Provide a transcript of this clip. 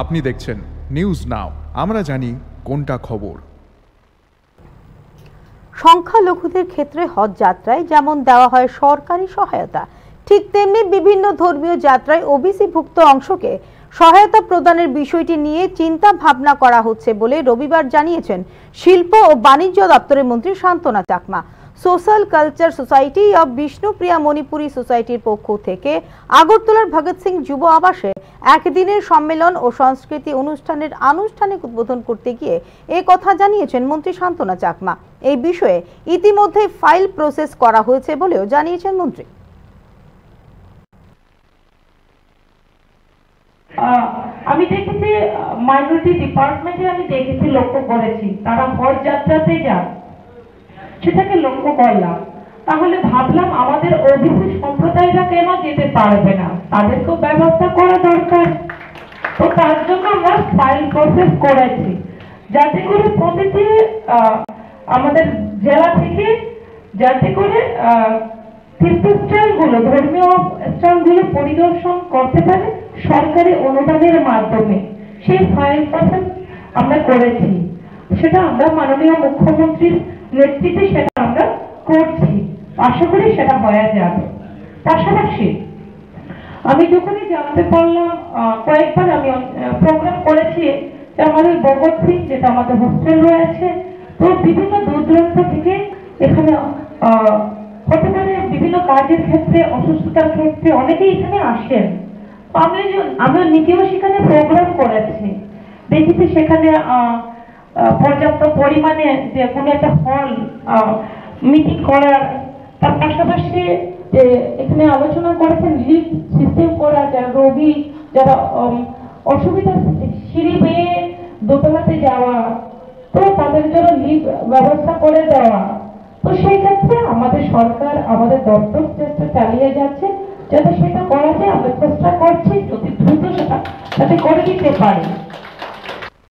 আপনি দেখছেন news now, আমরা জানি কোনটা খবর। সংখ্যালঘুদের ক্ষেত্রে হজ যাত্রায় যেমন দেওয়া হয় সরকারি সহায়তা, ঠিক তেমনি বিভিন্ন ধর্মীয় যাত্রায় ওবিসিভুক্ত অংশকে সহায়তা প্রদানের বিষয়টি নিয়ে চিন্তা ভাবনা করা হচ্ছে বলে রবিবার জানিয়েছেন শিল্প ও বাণিজ্য দপ্তরের মন্ত্রী Santana Chakma. Social culture society of Bishnupriya Manipuri সোসাইটির পক্ষ থেকে আগরতলার ভগৎ সিং যুব আবাসে একদিনের সম্মেলন ও সংস্কৃতি অনুষ্ঠানের আনুষ্ঠানিক উদ্বোধন করতে গিয়ে এ কথা জানিয়েছেন মন্ত্রী শান্তনা চাকমা। এই বিষয়ে ইতিমধ্যে ফাইল প্রসেস করা হয়েছে বলেও জানিয়েছেন মন্ত্রী। আমি দেখেছি মাইনরিটি ডিপার্টমেন্টে, আমি দেখেছি, লক্ষ্য করেছি তারা হজ যাত্রাতে যান, সেটাকে লক্ষ্য করলাম। তাহলে ভাবলাম আমাদের ওবিসি সম্প্রদায়রা কেন যেতে পারবে না, তাদেরকেও ব্যবস্থা করা দরকার। তো তার জন্য আমরা ফাইল প্রসেস করেছি, যাতে করে প্রতিটি আমাদের জেলা থেকে যাতে করে তীর্থস্থানগুলো, ধর্মীয় স্থানগুলো পরিদর্শন করতে পারে সরকারি অনুদানের মাধ্যমে। সেই ফাইল প্রসেস আমরা করেছি, সেটা আমরা মাননীয় মুখ্যমন্ত্রীর নেতৃত্বে সেটা আমরা করছি, আশা করি সেটা হয়ে যাবে। পাশাপাশি আমি যখনই জানতে পারলাম, কয়েকবার আমি প্রোগ্রাম করেছি যে আমাদের ভগৎ সিং, যেটা আমাদের হোস্টেল রয়েছে, তো বিভিন্ন দূর দূরান্ত থেকে এখানে হতে পারে বিভিন্ন কাজের ক্ষেত্রে, অসুস্থতার ক্ষেত্রে অনেকেই এখানে আসেন। আমরা নিজেও সেখানে প্রোগ্রাম করেছি, দেখেছি সেখানে পর্যাপ্ত পরিমাণে যে কোনো একটা হল মিটিং করার, তার পাশাপাশি যে এখানে আলোচনা করেছেন লিফট সিস্টেম করা, যারা রোগী, যারা অসুবিধা, সিঁড়ি বেয়ে দোতলাতে যাওয়া, তো তাদের জন্য লিফট ব্যবস্থা করে দেওয়া। তো সেই ক্ষেত্রে আমাদের সরকার, আমাদের দপ্তর চেষ্টা চালিয়ে যাচ্ছে যাতে সেটা করা যায়। আমরা চেষ্টা করছি যদি দ্রুত সেটা যাতে করে দিতে পারি।